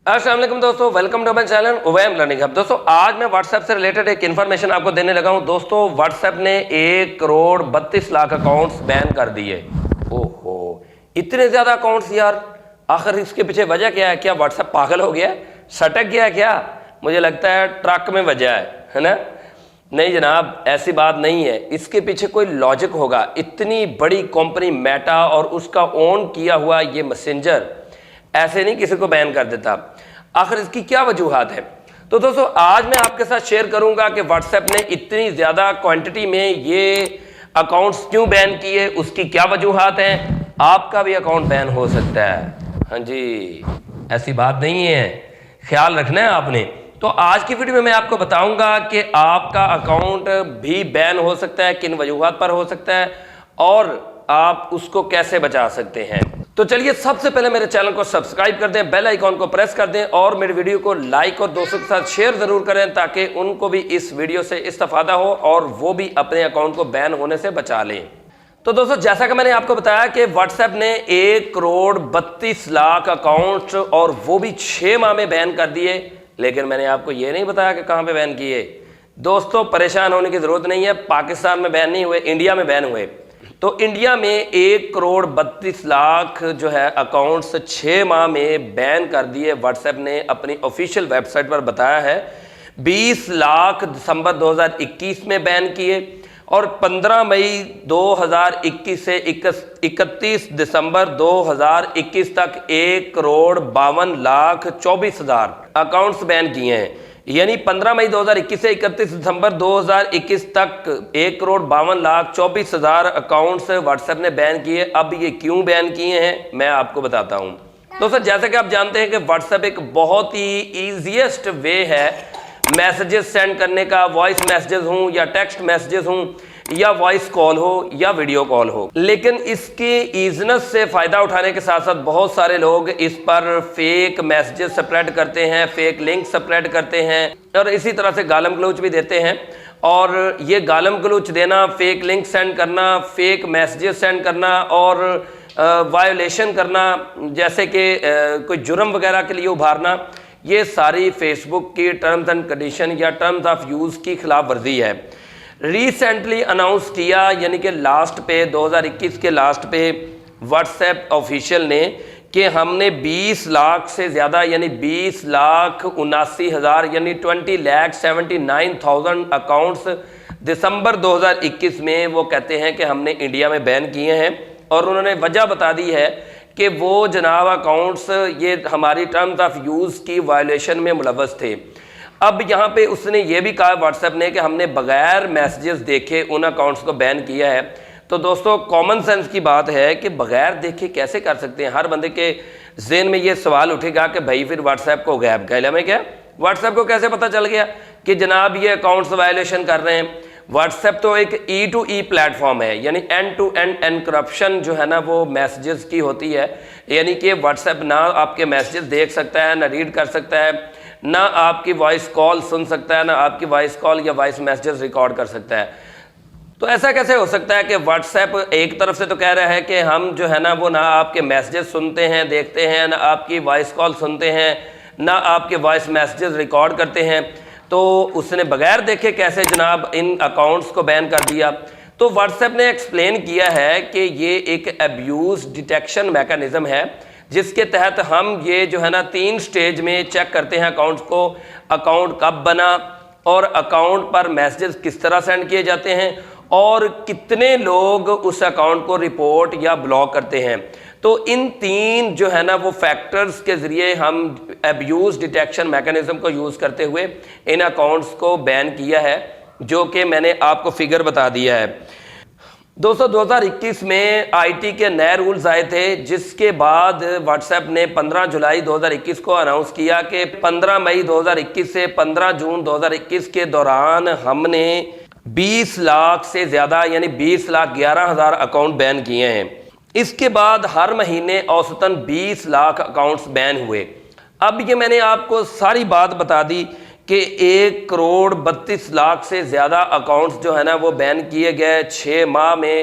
السلام علیکم دوستو، ویلکم ٹو مائی چینل اویم لرننگ ہب۔ دوستو آج میں واٹس ایپ سے ریلیٹڈ ایک انفارمیشن آپ کو دینے لگا ہوں۔ دوستو واٹس ایپ نے 1,32,00,000 اکاؤنٹس بین کر دیے۔ اوہو، اتنے زیادہ اکاؤنٹس یار! آخر اس کے پیچھے وجہ کیا ہے؟ کیا واٹس ایپ پاگل ہو گیا ہے؟ سٹک گیا ہے کیا؟ مجھے لگتا ہے ٹرک میں وجہ ہے نا؟ نہیں جناب، ایسی بات نہیں ہے۔ اس کے پیچھے کوئی لاجک ہوگا۔ اتنی بڑی کمپنی میٹا اور اس کا اون کیا ہوا یہ میسنجر ایسے نہیں کسی کو بین کر دیتا۔ آخر اس کی کیا وجوہات ہے؟ تو دوستو آج میں آپ کے ساتھ شیئر کروں گا کہ واٹس ایپ نے اتنی زیادہ کوانٹٹی میں یہ اکاؤنٹس کیوں بین کیے، اس کی کیا وجوہات ہیں۔ آپ کا بھی اکاؤنٹ بین ہو سکتا ہے، ہاں جی، ایسی بات نہیں ہے، خیال رکھنا ہے آپ نے۔ تو آج کی ویڈیو میں آپ کو بتاؤں گا کہ آپ کا اکاؤنٹ بھی بین ہو سکتا ہے، کن وجوہات پر ہو سکتا ہے اور آپ اس کو کیسے بچا سکتے ہیں۔ تو چلیے سب سے پہلے میرے چینل کو سبسکرائب کر دیں، بیل آئیکن کو پریس کر دیں اور میری ویڈیو کو لائک اور دوستوں کے ساتھ شیئر ضرور کریں تاکہ ان کو بھی اس ویڈیو سے استفادہ ہو اور وہ بھی اپنے اکاؤنٹ کو بین ہونے سے بچا لیں۔ تو دوستو جیسا کہ میں نے آپ کو بتایا کہ واٹس ایپ نے 1,32,00,000 اکاؤنٹ اور وہ بھی 6 ماہ میں بین کر دیے، لیکن میں نے آپ کو یہ نہیں بتایا کہ کہاں پہ بین کیے۔ دوستو پریشان ہونے کی ضرورت نہیں ہے، پاکستان میں بین نہیں ہوئے، انڈیا میں بین ہوئے۔ تو انڈیا میں 1,32,00,000 جو ہے اکاؤنٹس 6 ماہ میں بین کر دیے۔ واٹس ایپ نے اپنی آفیشیل ویب سائٹ پر بتایا ہے 20 لاکھ دسمبر 2021 میں بین کیے اور 15 مئی 2021 سے 31 دسمبر 2021 تک 1,52,24,000 اکاؤنٹس بین کیے ہیں۔ یعنی 15 مئی 2021 سے 31 دسمبر 2021 تک 1,52,24,000 اکاؤنٹس واٹس ایپ نے بین کیے۔ اب یہ کیوں بین کیے ہیں میں آپ کو بتاتا ہوں۔ دوستو جیسا کہ آپ جانتے ہیں کہ واٹس ایپ ایک بہت ہی ایزیسٹ وے ہے میسیجز سینڈ کرنے کا، وائس میسیجز ہوں یا ٹیکسٹ میسیجز ہوں یا وائس کال ہو یا ویڈیو کال ہو، لیکن اس کی ایزنس سے فائدہ اٹھانے کے ساتھ ساتھ بہت سارے لوگ اس پر فیک میسیجز سپریڈ کرتے ہیں، فیک لنک سپریڈ کرتے ہیں اور اسی طرح سے گالم گلوچ بھی دیتے ہیں۔ اور یہ گالم گلوچ دینا، فیک لنک سینڈ کرنا، فیک میسیجز سینڈ کرنا اور وائلیشن کرنا، جیسے کہ کوئی جرم وغیرہ کے لیے ابھارنا، یہ ساری فیس بک کی ٹرمز اینڈ کنڈیشن یا ٹرمز آف یوز کی خلاف ورزی ہے۔ ریسنٹلی اناؤنس کیا، یعنی کہ لاسٹ پہ 2021 کے لاسٹ پہ واٹس ایپ آفیشیل نے کہ ہم نے 20 لاکھ سے زیادہ یعنی 20,79,000 یعنی 20,79,000 اکاؤنٹس دسمبر 2021 میں وہ کہتے ہیں کہ ہم نے انڈیا میں بین کیے ہیں، اور انہوں نے وجہ بتا دی ہے کہ وہ جناب اکاؤنٹس یہ ہماری ٹرمز آف یوز کی وائلیشن میں ملوث تھے۔ اب یہاں پہ اس نے یہ بھی کہا واٹس ایپ نے کہ ہم نے بغیر میسیجز دیکھے ان اکاؤنٹس کو بین کیا ہے۔ تو دوستو کامن سینس کی بات ہے کہ بغیر دیکھے کیسے کر سکتے ہیں؟ ہر بندے کے ذہن میں یہ سوال اٹھے گا کہ بھائی پھر واٹس ایپ کو غیب کا علم ہے کیا؟ واٹس ایپ کو کیسے پتہ چل گیا کہ جناب یہ اکاؤنٹس وائلیشن کر رہے ہیں؟ واٹس ایپ تو ایک ای ٹو ای پلیٹ فارم ہے، یعنی اینڈ ٹو اینڈ انکرپشن جو ہے نا وہ میسیجز کی ہوتی ہے، یعنی کہ واٹس ایپ نہ آپ کے میسیجز دیکھ سکتا ہے، نہ ریڈ کر سکتا ہے، نہ آپ کی وائس کال سن سکتا ہے، نہ آپ کی وائس کال یا وائس میسیجز ریکارڈ کر سکتا ہے۔ تو ایسا کیسے ہو سکتا ہے کہ واٹس ایپ ایک طرف سے تو کہہ رہا ہے کہ ہم جو ہے نا وہ نہ آپ کے میسیجز سنتے ہیں، دیکھتے ہیں، نہ آپ کی وائس کال سنتے ہیں، نہ آپ کے وائس میسیجز ریکارڈ کرتے ہیں، تو اس نے بغیر دیکھے کیسے جناب ان اکاؤنٹس کو بین کر دیا؟ تو واٹس ایپ نے ایکسپلین کیا ہے کہ یہ ایک ایبیوز ڈیٹیکشن میکانزم ہے جس کے تحت ہم یہ جو ہے نا 3 سٹیج میں چیک کرتے ہیں اکاؤنٹس کو، اکاؤنٹ کب بنا اور اکاؤنٹ پر میسیجز کس طرح سینڈ کیے جاتے ہیں اور کتنے لوگ اس اکاؤنٹ کو رپورٹ یا بلاک کرتے ہیں۔ تو ان 3 جو ہے نا وہ فیکٹرز کے ذریعے ہم ایبیوز ڈیٹیکشن میکانزم کو یوز کرتے ہوئے ان اکاؤنٹس کو بین کیا ہے، جو کہ میں نے آپ کو فگر بتا دیا ہے۔ دوستو 2021 میں آئی ٹی کے نئے رولز آئے تھے، جس کے بعد واٹس ایپ نے 15 جولائی 2021 کو اناؤنس کیا کہ 15 مئی 2021 سے 15 جون 2021 کے دوران ہم نے 20 لاکھ سے زیادہ یعنی 20,11,000 اکاؤنٹ بین کیے ہیں۔ اس کے بعد ہر مہینے اوسطاً 20 لاکھ اکاؤنٹس بین ہوئے۔ اب یہ میں نے آپ کو ساری بات بتا دی کہ 1,32,00,000 سے زیادہ اکاؤنٹس جو ہے نا وہ بین کیے گئے 6 ماہ میں،